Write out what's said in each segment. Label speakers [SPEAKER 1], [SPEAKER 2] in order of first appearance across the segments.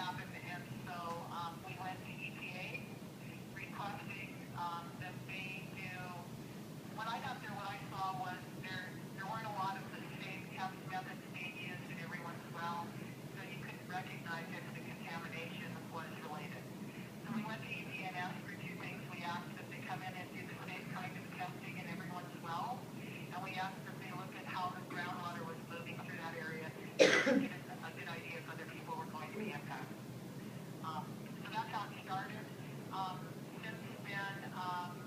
[SPEAKER 1] happened, and so we went to EPA requesting that they do. When I got there, what I saw was there weren't a lot of the same test methods being used in everyone's well, so you couldn't recognize if the contamination was related. So we went to EPA and asked for two things. We asked that they come in and do the same kind of testing in everyone's well, and we asked that they look at how the groundwater was moving through that area to get a good idea if other people were going to be impacted. So that's how it started. Since then,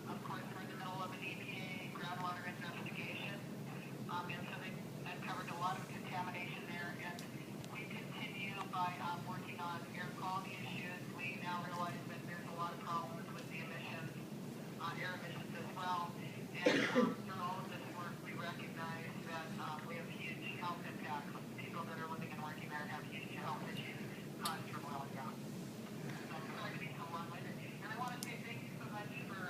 [SPEAKER 1] of course, we're in the middle of an EPA groundwater investigation, and so they uncovered a lot of contamination there, and we continue by working on air quality issues. We now realize that there's a lot of problems with the emissions, air emissions as well, and through all of this work, we recognize that we have huge health impacts. People that are living and working there have huge health issues caused from oil and gas. So sorry to be so long-winded. And I want to say thank you so much for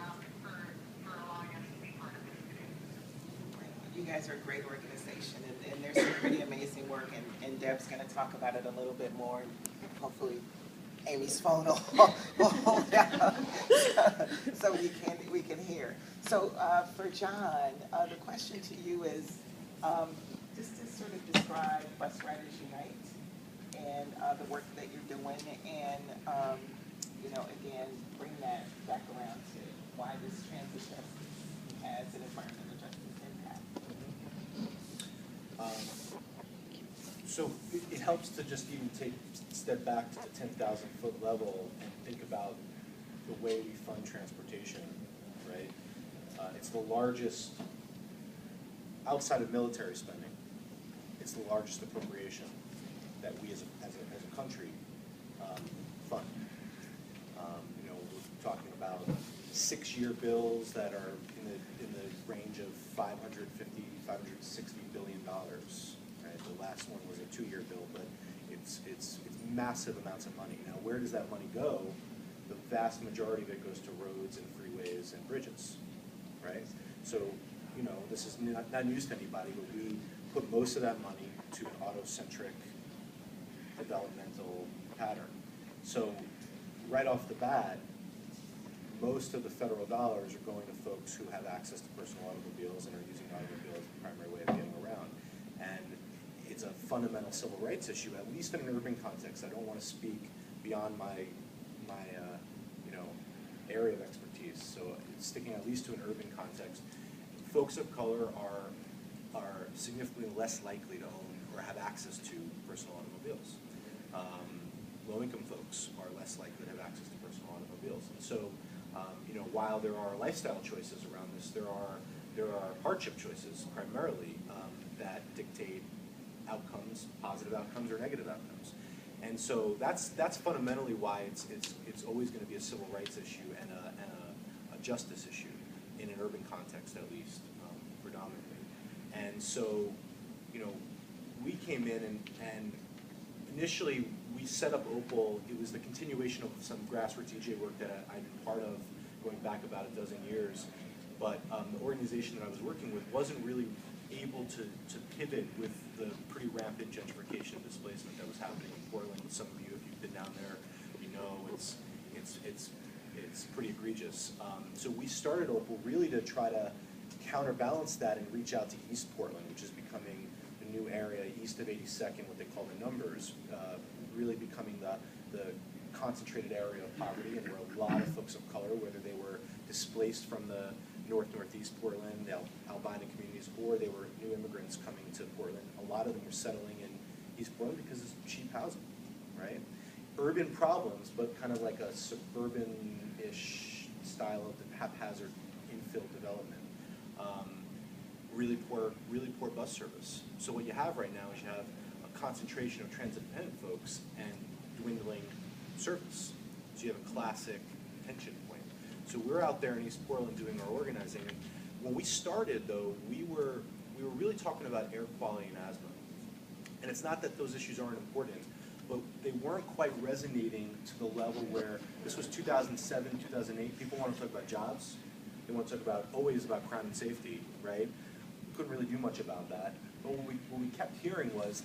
[SPEAKER 1] allowing us to be part of this today.
[SPEAKER 2] You guys are a great organization, and there's some pretty amazing work, and Deb's going to talk about it a little bit more. Hopefully, Amy's phone will hold out so we can hear. So for Jon, the question to you is just to sort of describe Bus Riders Unite and the work that you're doing, and again, bring that back around to why this transit justice has an environmental justice impact.
[SPEAKER 3] So it helps to just even take a step back to the 10,000 foot level and think about the way we fund transportation, right? It's the largest, outside of military spending, it's the largest appropriation that we as a country fund. We're talking about 6-year bills that are in the range of $550, $560 billion. Right? The last one was a 2-year bill, but it's massive amounts of money. Now, where does that money go? The vast majority of it goes to roads and freeways and bridges, right? So, this is not news to anybody, but we put most of that money to an auto-centric developmental pattern. So, right off the bat, most of the federal dollars are going to folks who have access to personal automobiles and are using automobiles as the primary way of getting around. And it's a fundamental civil rights issue, at least in an urban context. I don't want to speak beyond my area of expertise. So it's sticking at least to an urban context. Folks of color are significantly less likely to own or have access to personal automobiles. Low-income folks are less likely to have access to personal automobiles. And so, while there are lifestyle choices around this, there are hardship choices primarily that dictate outcomes, positive outcomes or negative outcomes. And so that's fundamentally why it's always going to be a civil rights issue and a justice issue in an urban context, at least predominantly. And so, we came in and initially we set up OPAL. It was the continuation of some grassroots EJ work that I've been part of going back about a dozen years. But the organization that I was working with wasn't really able to pivot with the pretty rampant gentrification and displacement that was happening in Portland. Some of you, if you've been down there, it's pretty egregious. So we started OPAL really to try to counterbalance that and reach out to East Portland, which is becoming the new area east of 82nd, what they call the numbers, really becoming the concentrated area of poverty, and where a lot of folks of color, whether they were displaced from the northeast Portland, the albino communities, or they were new immigrants coming to Portland. A lot of them were settling in East Portland because it's cheap housing, right? Urban problems, but kind of like a suburban-ish style of the haphazard infill development. Really poor bus service. So what you have right now is you have a concentration of transit-dependent folks and dwindling service. So you have a classic tension point. So we're out there in East Portland doing our organizing. And when we started, though, we were really talking about air quality and asthma. And it's not that those issues aren't important, but they weren't quite resonating to the level where this was 2007, 2008. People want to talk about jobs. They want to talk always about crime and safety, right? We couldn't really do much about that. But what we kept hearing was,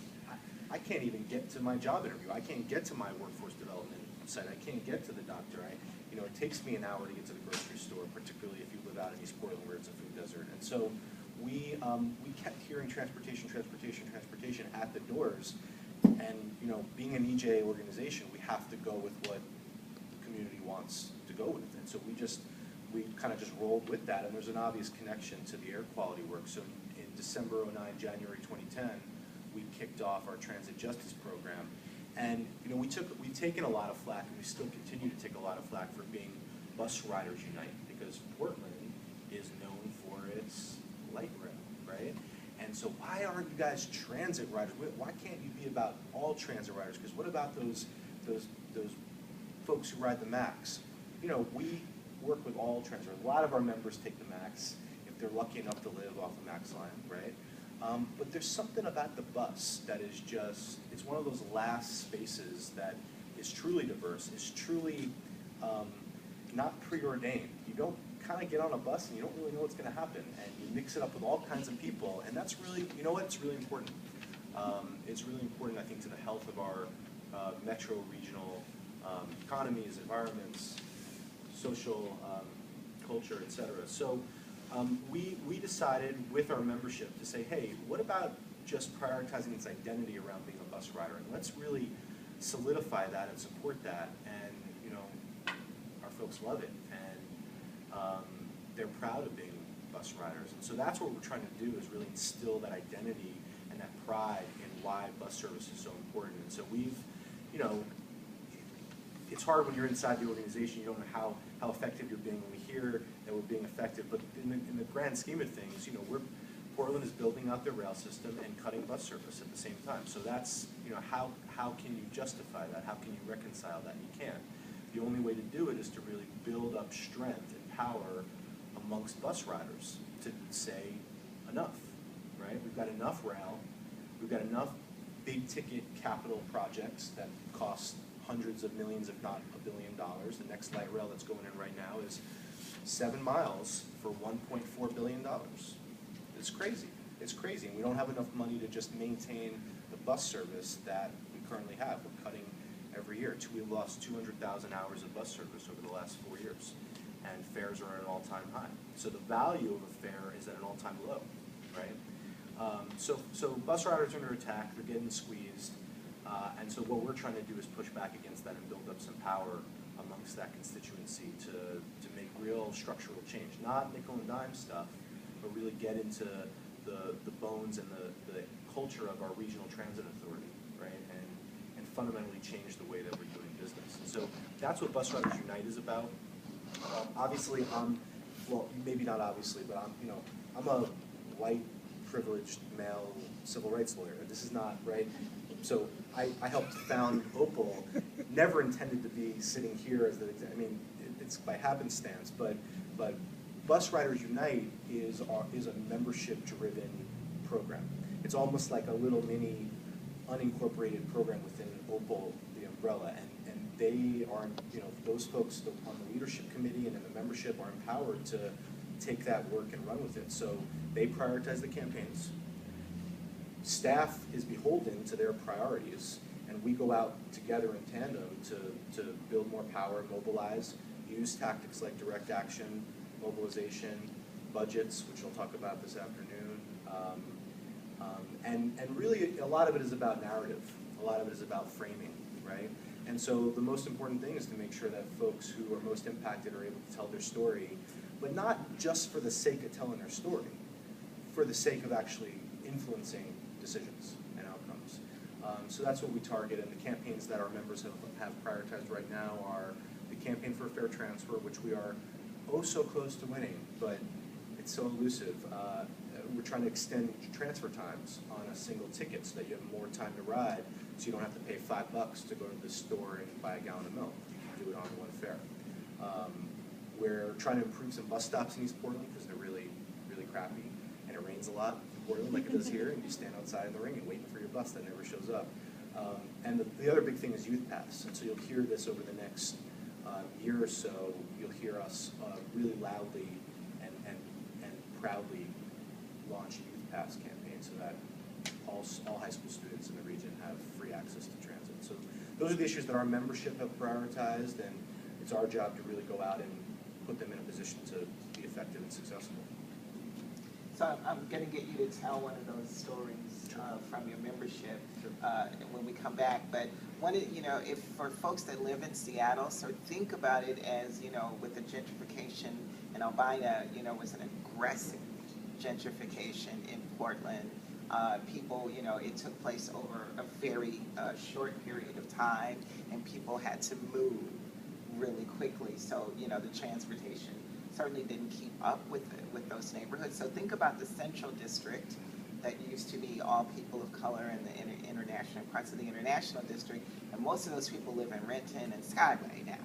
[SPEAKER 3] I can't even get to my job interview. I can't get to my workforce development site. I can't get to the doctor. It takes me an hour to get to the grocery store, particularly if you live out in East Portland where it's a food desert. And so we kept hearing transportation at the doors. And being an EJ organization, we have to go with what the community wants to go with. And so we kind of just rolled with that. And there's an obvious connection to the air quality work. So in December '09, January 2010, we kicked off our transit justice program. And we've taken a lot of flack, and we still continue to take a lot of flack for being Bus Riders Unite, because Portland is known for its light rail, right? And so why aren't you guys transit riders? Why can't you be about all transit riders? Because what about those folks who ride the MAX? We work with all transit. A lot of our members take the MAX if they're lucky enough to live off the MAX line, right? But there's something about the bus that is it's one of those last spaces that is truly diverse, is truly not preordained. You don't kind of get on a bus and you don't really know what's going to happen, and you mix it up with all kinds of people, and that's really, it's really important. It's really important, I think, to the health of our metro regional economies, environments, social culture, et cetera. So we decided with our membership to say, hey, what about just prioritizing its identity around being a bus rider? And let's really solidify that and support that. And our folks love it, and they're proud of being bus riders. And so that's what we're trying to do, is really instill that identity and that pride in why bus service is so important. And so we've, it's hard when you're inside the organization, you don't know how effective you're being. When we hear that we're being effective, but in the grand scheme of things, Portland is building out their rail system and cutting bus service at the same time. So that's, how can you justify that? How can you reconcile that? You can't. The only way to do it is to really build up strength and power amongst bus riders to say enough, right? We've got enough rail, we've got enough big ticket capital projects that cost hundreds of millions, if not $1 billion. The next light rail that's going in right now is 7 miles for $1.4 billion. It's crazy. It's crazy. And we don't have enough money to just maintain the bus service that we currently have. We're cutting every year. We've lost 200,000 hours of bus service over the last 4 years. And fares are at an all-time high. So the value of a fare is at an all-time low, right? So bus riders are under attack. They're getting squeezed. And so what we're trying to do is push back against that and build up some power amongst that constituency to make real structural change. Not nickel and dime stuff, but really get into the bones and the culture of our regional transit authority, right? And fundamentally change the way that we're doing business. And so that's what Bus Riders Unite is about. Obviously, well, maybe not obviously, but I'm a white, privileged male civil rights lawyer. This is not, right? So I helped found OPAL, never intended to be sitting here as it's by happenstance, but Bus Riders Unite is a membership-driven program. It's almost like a little mini unincorporated program within OPAL, the umbrella, and they are, those folks on the leadership committee and in the membership are empowered to take that work and run with it. So they prioritize the campaigns. Staff is beholden to their priorities, and we go out together in tandem to build more power, mobilize, use tactics like direct action, mobilization, budgets, which I'll talk about this afternoon, and really a lot of it is about narrative. A lot of it is about framing, right? And so the most important thing is to make sure that folks who are most impacted are able to tell their story, but not just for the sake of telling their story, for the sake of actually influencing decisions and outcomes. So that's what we target, and the campaigns that our members have prioritized right now are the Campaign for a Fair Transfer, which we are oh so close to winning, but it's so elusive. We're trying to extend transfer times on a single ticket so that you have more time to ride, so you don't have to pay $5 to go to the store and buy a gallon of milk. You can do it on one fare. We're trying to improve some bus stops in East Portland because they're really, really crappy, and it rains a lot in Portland like it does here, and you stand outside in the rain waiting for your bus that never shows up. And the other big thing is youth pass, and so you'll hear this over the next year or so. You'll hear us really loudly and proudly launch a youth pass campaign, so that all high school students in the region have free access to transit. So those are the issues that our membership have prioritized, and it's our job to really go out and put them in a position to be effective and successful.
[SPEAKER 2] So I'm going to get you to tell one of those stories from your membership when we come back. But if for folks that live in Seattle, so think about it as, with the gentrification, and Albina, was an aggressive gentrification in Portland. People, it took place over a very short period of time, and people had to move really quickly. So, the transportation certainly didn't keep up with those neighborhoods. So think about the Central District that used to be all people of color in the international parts of the International District, and most of those people live in Renton and Skyway now,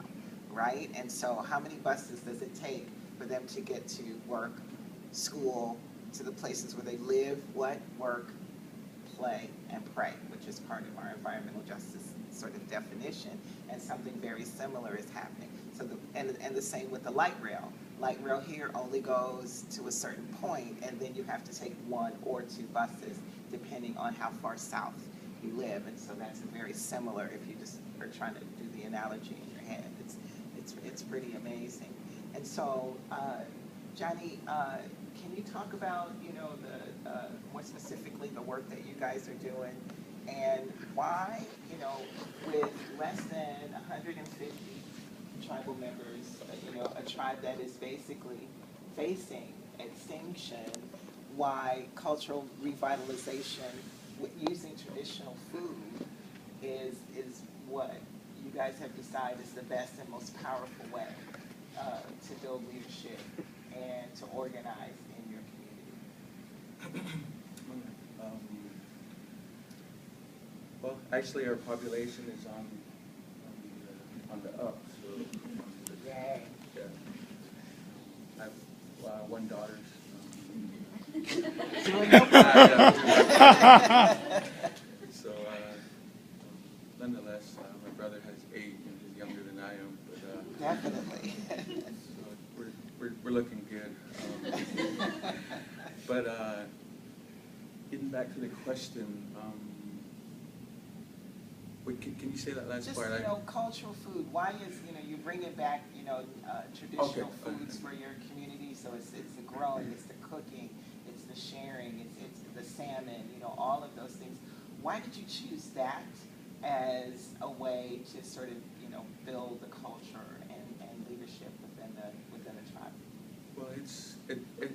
[SPEAKER 2] right? And so how many buses does it take for them to get to work, school, to the places where they live, work, play, and pray, which is part of our environmental justice sort of definition, and something very similar is happening. So and the same with the light rail. Light rail here only goes to a certain point, and then you have to take 1 or 2 buses depending on how far south you live. And so that's very similar if you just are trying to do the analogy in your head. It's pretty amazing. And so, Johnny, can you talk about more specifically the work that you guys are doing, and why with less than 150 tribal members, a tribe that is basically facing extinction, why cultural revitalization using traditional food is what you guys have decided is the best and most powerful way to build leadership and to organize in your community.
[SPEAKER 4] Well, actually, our population is on the up. So,
[SPEAKER 2] Yay.
[SPEAKER 4] yeah, I have 1 daughter. So, nonetheless, my brother has 8 and he's younger than I am. But
[SPEAKER 2] Definitely.
[SPEAKER 4] so we're looking good. But getting back to the question. Wait, can you say that last
[SPEAKER 2] Just,
[SPEAKER 4] part?
[SPEAKER 2] cultural food. Why is, you bring it back, traditional
[SPEAKER 4] Okay.
[SPEAKER 2] foods for your community. So it's the growing, it's the cooking, it's the sharing, it's the salmon, all of those things. Why did you choose that as a way to sort of, build the culture and leadership within the tribe?
[SPEAKER 4] Well,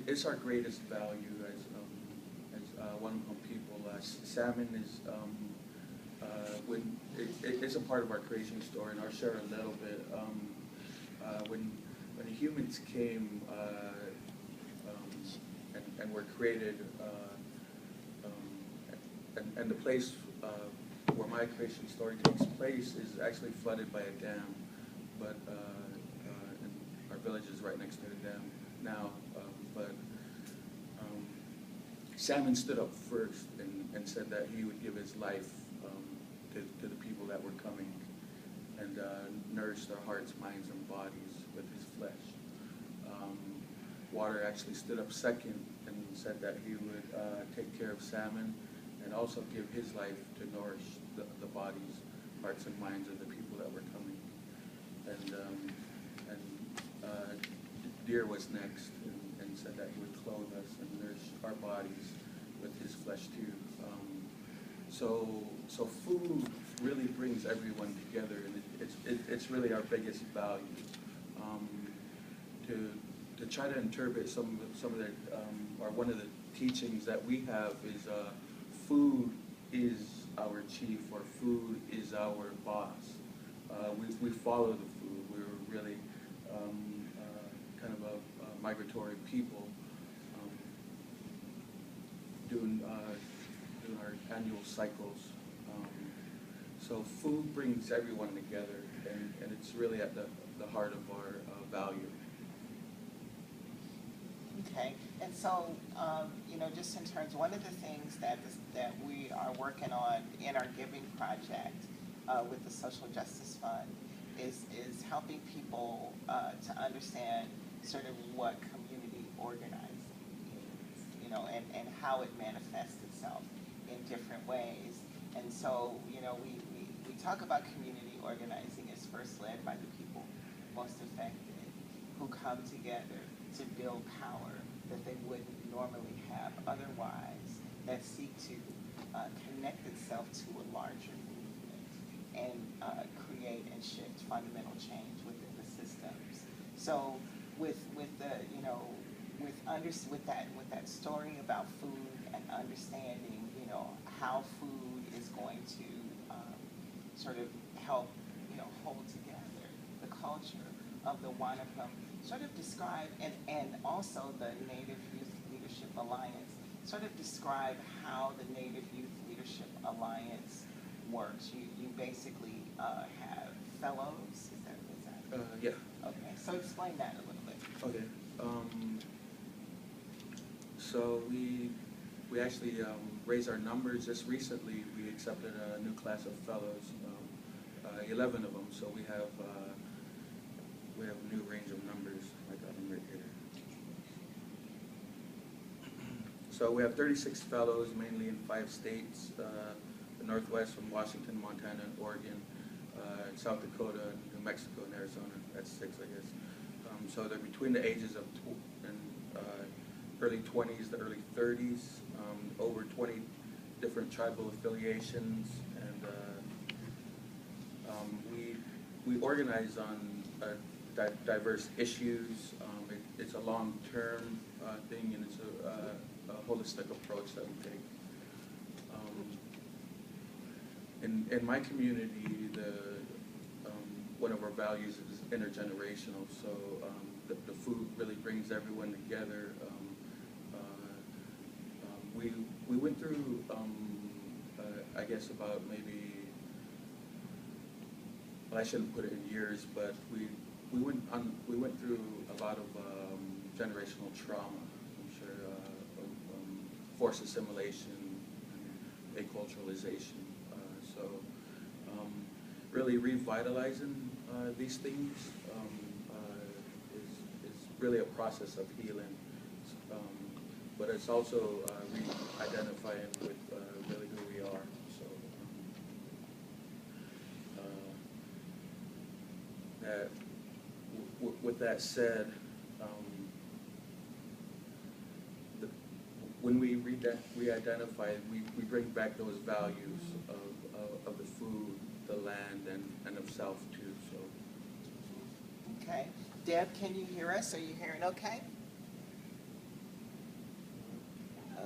[SPEAKER 4] it's our greatest value as one people. Salmon is when it's a part of our creation story, and I'll share a little bit. When the humans came and were created, and the place where my creation story takes place is actually flooded by a dam, but and our village is right next to the dam now. But Salmon stood up first and said that he would give his life to the people that were coming, and nourish their hearts, minds, and bodies with his flesh. Water actually stood up second and said that he would take care of salmon and also give his life to nourish the bodies, hearts, and minds of the people that were coming. And Deer was next and said that he would clothe us and nourish our bodies with his flesh too. So food really brings everyone together, and it's really our biggest value. To try to interpret some of the or one of the teachings that we have is food is our chief, or food is our boss. We follow the food. We're really kind of a migratory people, doing our annual cycles. So food brings everyone together, and it's really at the heart of our value.
[SPEAKER 2] Okay, and so, just in terms, one of the things that we are working on in our giving project with the Social Justice Fund is helping people to understand sort of what community organizing is, and how it manifests itself in different ways. And so, you know, we talk about community organizing as first led by the people most affected, who come together to build power that they wouldn't normally have otherwise, that seek to connect itself to a larger movement and create and shift fundamental change within the systems. So with the, you know, with that story about food and understanding, you know, how food is going to sort of help, you know, hold together the culture of the Wanapum, sort of describe, and also the Native Youth Leadership Alliance, sort of describe how the Native Youth Leadership Alliance works. You basically have fellows, is that?
[SPEAKER 4] Yeah.
[SPEAKER 2] Okay, so explain that a little bit.
[SPEAKER 4] Okay. So we actually raised our numbers just recently. We accepted a new class of fellows, 11 of them. So we have a new range of numbers. I got them right here. So we have 36 fellows, mainly in 5 states: the Northwest, from Washington, Montana, and Oregon, South Dakota, New Mexico, and Arizona. That's 6, I guess. So they're between the ages of early 20s to early 30s, over 20 different tribal affiliations, and we organize on diverse issues. It's a long-term thing, and it's a holistic approach that we take. In my community, one of our values is intergenerational. So the food really brings everyone together. We went through, I guess, about maybe, well, I shouldn't put it in years, but we went through a lot of generational trauma. I'm sure forced assimilation, and acculturalization. So really revitalizing these things is really a process of healing. But it's also re-identifying with really who we are. So with that said, when we re-identify, we bring back those values of the food, the land, and of self too. So.
[SPEAKER 2] Okay. Deb, can you hear us? Are you hearing okay?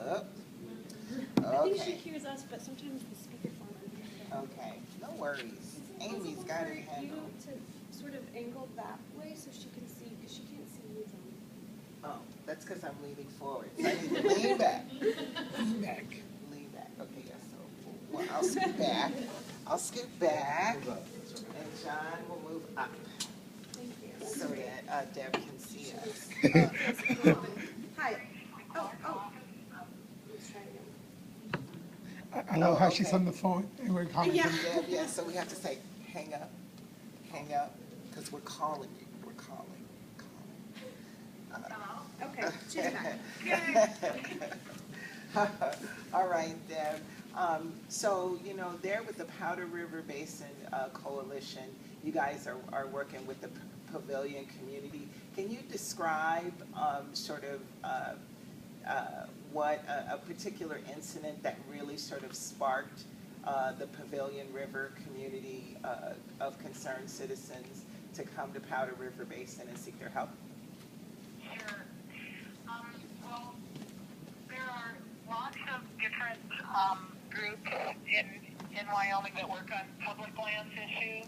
[SPEAKER 5] I think she hears us, but sometimes the speakerphone.
[SPEAKER 2] Okay, no worries. Amy's got it handled.
[SPEAKER 5] You to sort of angle that way so she can see, because she can't see you, John.
[SPEAKER 2] Oh, that's because I'm leaning forward. So I need to lean back.
[SPEAKER 6] Lean back.
[SPEAKER 2] Lean back. Okay, yeah, so I'll scoot back. I'll scoot back. And John will move up
[SPEAKER 5] Thank you.
[SPEAKER 2] so that Deb can see us.
[SPEAKER 5] Hi. Oh. Let's try again.
[SPEAKER 6] I love how
[SPEAKER 2] okay.
[SPEAKER 6] she's on the phone and we're calling
[SPEAKER 5] Yeah.
[SPEAKER 6] them.
[SPEAKER 2] Deb, yeah, so we have to say, hang up, because we're calling you. We're calling.
[SPEAKER 5] Okay, she's back.
[SPEAKER 2] All right, Deb. So, you know, there with the Powder River Basin Coalition, you guys are working with the Pavilion community. Can you describe sort of what a particular incident that really sort of sparked the Pavilion River community of concerned citizens to come to Powder River Basin and seek their help?
[SPEAKER 1] Sure. Well, there are lots of different groups in Wyoming that work on public lands issues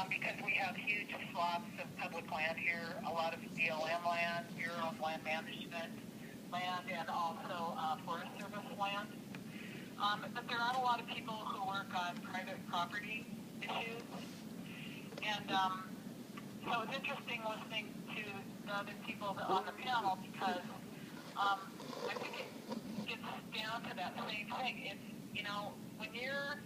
[SPEAKER 1] because we have huge swaths of public land here, a lot of BLM land, Bureau of Land Management land, and also Forest Service land. But there are a lot of people who work on private property issues. And so it's interesting listening to the other people on the panel because I think it gets down to that same thing. It's, you know, when you're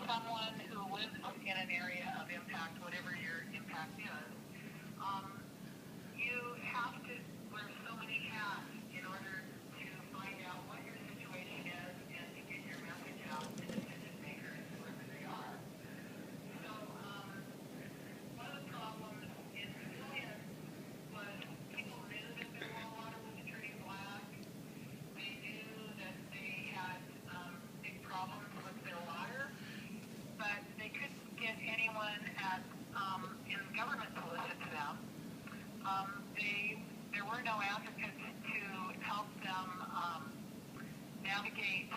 [SPEAKER 1] someone who lives in an area of impact, whatever your impact is, you have to wear so many hats in order to find out what your situation is and to get your there were no advocates to help them navigate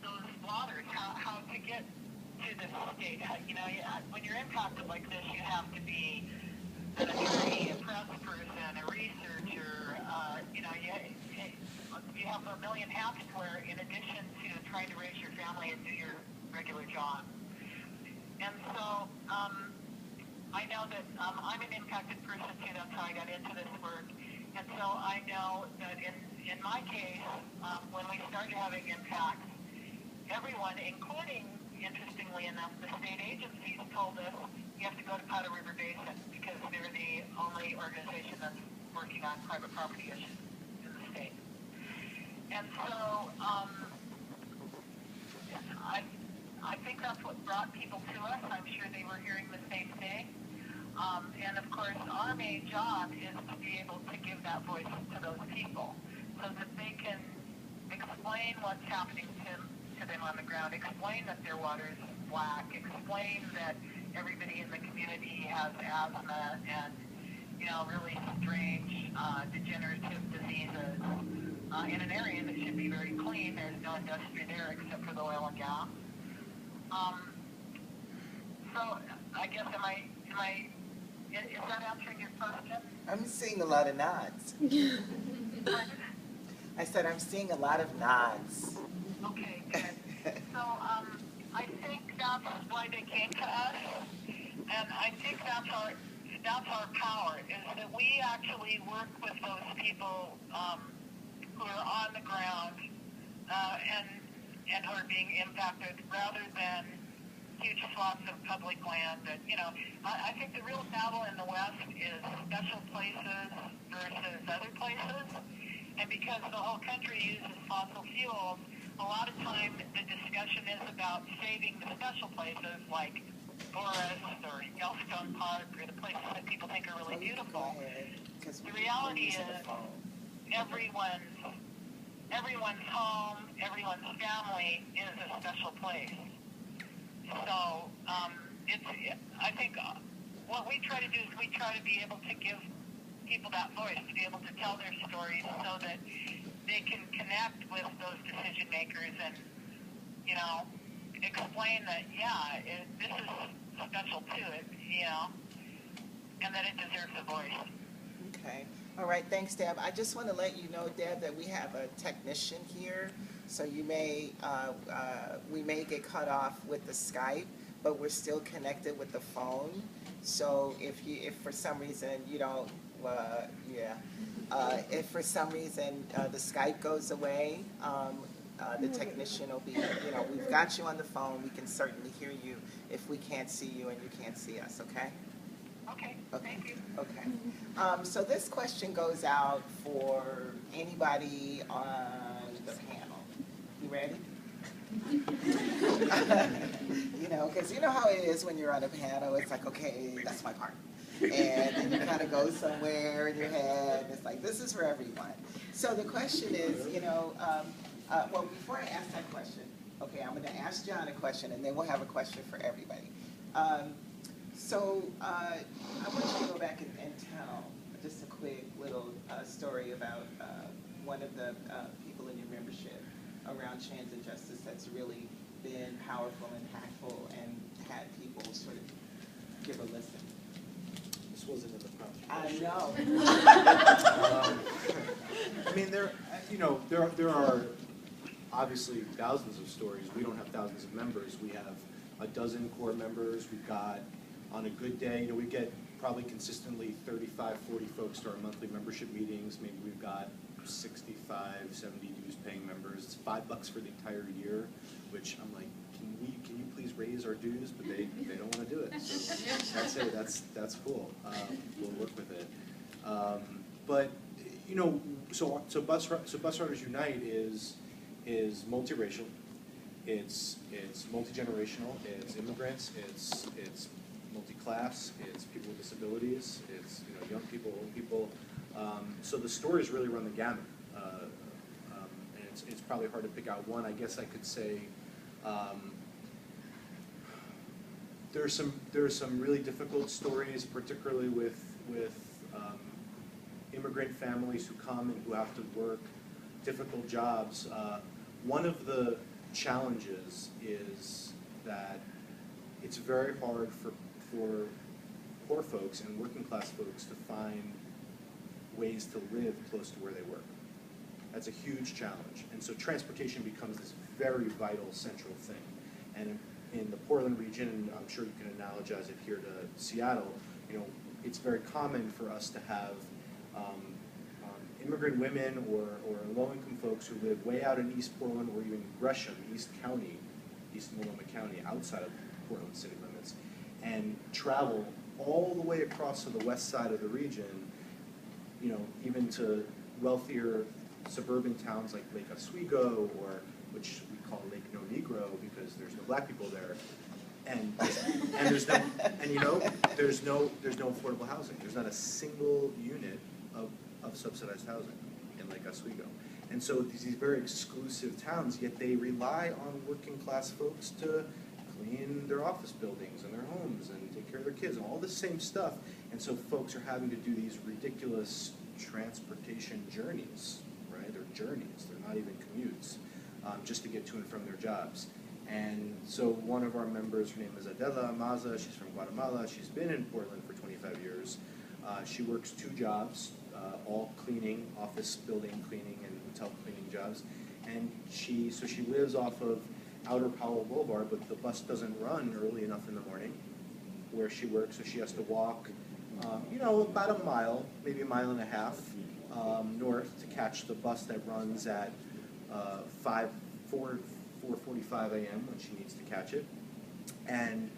[SPEAKER 1] those waters, how to get to this state. You know, when you're impacted like this, you have to be an attorney, a press person, a researcher. You know, you have a million hats to wear in addition to trying to raise your family and do your regular job. And so I know that I'm an impacted person too. That's how I got into this work. And so I know that in my case, when we started having impacts, everyone, including, interestingly enough, the state agencies told us you have to go to Powder River Basin because they're the only organization that's working on private property issues in the state. And so I think that's what brought people to us. I'm sure they were hearing the same thing. And of course, our main job is to be able to give that voice to those people so that they can explain what's happening to them on the ground, explain that their water is black, explain that everybody in the community has asthma and, you know, really strange degenerative diseases in an area that should be very clean. There's no industry there except for the oil and gas. So I guess is that answering your question?
[SPEAKER 2] I'm seeing a lot of nods. I said I'm seeing a lot of nods.
[SPEAKER 1] Okay, good. So I think that's why they came to us, and I think that's our power, is that we actually work with those people who are on the ground and who are being impacted rather than huge swaths of public land. That, you know, I think the real battle in the West is special places versus other places. And because the whole country uses fossil fuels, a lot of time the discussion is about saving the special places like Forest or Yellowstone Park or the places that people think are really beautiful. The reality is everyone's home, everyone's family is a special place. So I think what we try to do is we try to be able to give people that voice, to be able to tell their stories so that they can connect with those decision makers and, you know, explain that, yeah, this is special too, you know, and that it deserves a voice.
[SPEAKER 2] Okay. All right. Thanks, Deb. I just want to let you know, Deb, that we have a technician here, so you may we may get cut off with the Skype, but we're still connected with the phone. So if for some reason you don't, if for some reason the Skype goes away, the technician will be, you know, we've got you on the phone. We can certainly hear you if we can't see you and you can't see us. Okay.
[SPEAKER 1] Okay, thank you.
[SPEAKER 2] Okay. So this question goes out for anybody on the panel. You ready? You know, because you know how it is when you're on a panel. It's like, okay, that's my part. And then you kind of go somewhere in your head. It's like, this is for everyone. So the question is, you know, well, before I ask that question, okay, I'm going to ask John a question, and then we'll have a question for everybody. So I want you to go back and tell just a quick little story about one of the people in your membership around trans injustice that's really been powerful, impactful, and had people sort of give a listen.
[SPEAKER 3] This wasn't in the prompt.
[SPEAKER 2] I know.
[SPEAKER 3] I mean, there are obviously thousands of stories. We don't have thousands of members. We have a dozen core members. We've got, on a good day, you know, we get probably consistently 35, 40 folks to our monthly membership meetings. Maybe we've got 65, 70 dues paying members. It's $5 for the entire year, which I'm like, can you please raise our dues? But they don't want to do it. So that's it. That's cool. We'll work with it. But you know, so Bus Riders Unite is multiracial. It's multi-generational. It's immigrants. It's multi-class. It's people with disabilities. It's, you know, young people, old people. So the stories really run the gamut. And it's probably hard to pick out one. I guess I could say there are some really difficult stories, particularly with immigrant families who come and who have to work difficult jobs. One of the challenges is that it's very hard for poor folks and working class folks to find ways to live close to where they work. That's a huge challenge. And so transportation becomes this very vital central thing. And in the Portland region, and I'm sure you can analogize it here to Seattle, you know, it's very common for us to have immigrant women or low-income folks who live way out in East Portland or even Gresham, East County, East Multnomah County, outside of Portland city limits, and travel all the way across to the west side of the region, you know, even to wealthier suburban towns like Lake Oswego, or which we call Lake No Negro because there's no black people there, and there's no, and you know, there's no affordable housing. There's not a single unit of subsidized housing in Lake Oswego. And so these very exclusive towns, yet they rely on working class folks to clean their office buildings and their homes and take care of their kids and all the same stuff. And so folks are having to do these ridiculous transportation journeys, right? They're journeys, they're not even commutes, just to get to and from their jobs. And so one of our members, her name is Adela Maza, she's from Guatemala, she's been in Portland for 25 years. She works 2 jobs, all cleaning, office building cleaning and hotel cleaning jobs. And she lives off of Outer Powell Boulevard, but the bus doesn't run early enough in the morning where she works, so she has to walk, you know, about a mile, maybe a mile and a half north to catch the bus that runs at 4:45 a.m. when she needs to catch it. And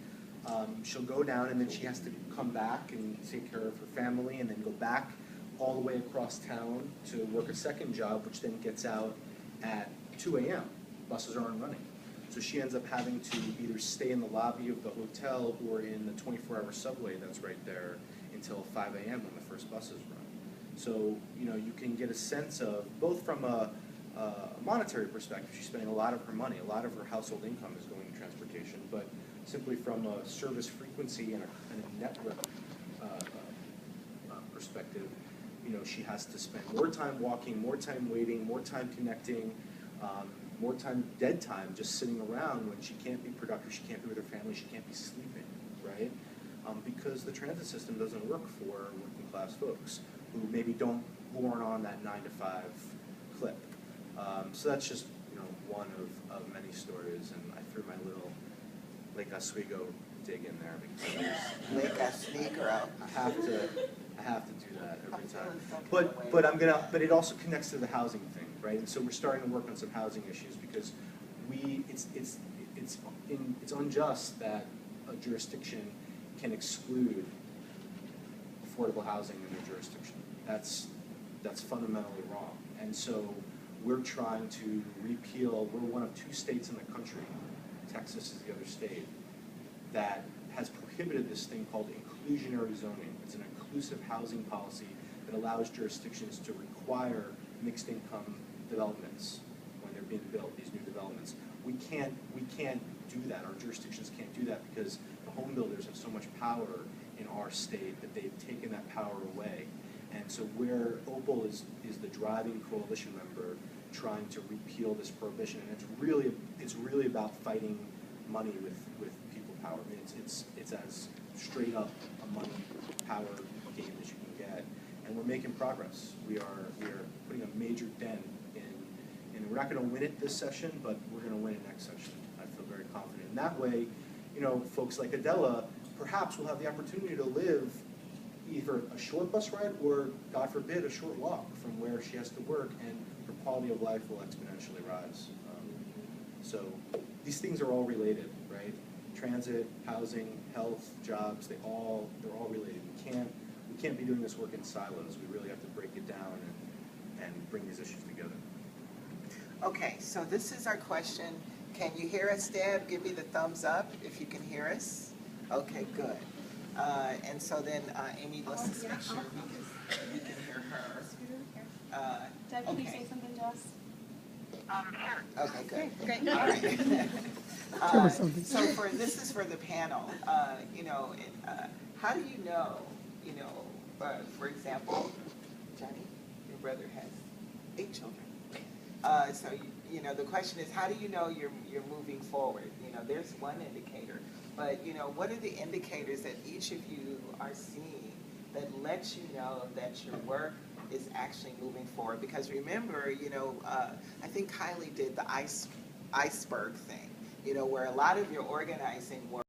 [SPEAKER 3] she'll go down, and then she has to come back and take care of her family, and then go back all the way across town to work a second job, which then gets out at 2 a.m. Buses aren't running. So she ends up having to either stay in the lobby of the hotel or in the 24-hour subway that's right there until 5 a.m. when the first buses run. So, you know, you can get a sense of, both from a monetary perspective, she's spending a lot of her money, a lot of her household income is going to transportation, but simply from a service frequency and a network perspective, you know, she has to spend more time walking, more time waiting, more time connecting, more time, dead time, just sitting around when she can't be productive, she can't be with her family, she can't be sleeping, right? Because the transit system doesn't work for working class folks who maybe who aren't on that 9-to-5 clip. So that's just, you know, one of many stories, and I threw my little Lake Oswego dig in there because
[SPEAKER 2] Lake Oswego.
[SPEAKER 3] I have to do that every time. But it also connects to the housing thing, right? And so we're starting to work on some housing issues because it's unjust that a jurisdiction can exclude affordable housing in their jurisdiction. That's fundamentally wrong. And so we're trying to repeal, we're one of 2 states in the country, Texas is the other state, that has prohibited this thing called inclusionary zoning. It's an inclusive housing policy that allows jurisdictions to require mixed income developments when they're being built, these new developments. We can't do that. Our jurisdictions can't do that because the home builders have so much power in our state that they've taken that power away. And so where OPAL is the driving coalition member trying to repeal this prohibition, and it's really about fighting money with people power. I mean, it's as straight up a money power game as you can get, and we're making progress. We are putting a major dent in we're not going to win it this session, but we're going to win it next session. I feel very confident. And that way, you know, folks like Adela perhaps will have the opportunity to live either a short bus ride or, God forbid, a short walk from where she has to work, and her quality of life will exponentially rise. So these things are all related, right? Transit, housing, health, jobs, they're all related. We can't be doing this work in silos. We really have to break it down and bring these issues together.
[SPEAKER 2] Okay, so this is our question. Can you hear us, Deb? Give me the thumbs up if you can hear us. Okay, good. And so then, Amy, let's just make sure we can hear her.
[SPEAKER 5] Deb, can you
[SPEAKER 2] okay.
[SPEAKER 5] say something to us?
[SPEAKER 1] Sure.
[SPEAKER 2] Okay, good.
[SPEAKER 5] Great.
[SPEAKER 2] All right.
[SPEAKER 6] Tell us something.
[SPEAKER 2] This is for the panel. You know, how do you know, for example, Johnny, your brother has 8 children. So you know, the question is, how do you know you're moving forward? You know, there's one indicator, but you know, what are the indicators that each of you are seeing that lets you know that your work is actually moving forward? Because remember, you know, I think Kylie did the iceberg thing, you know, where a lot of your organizing work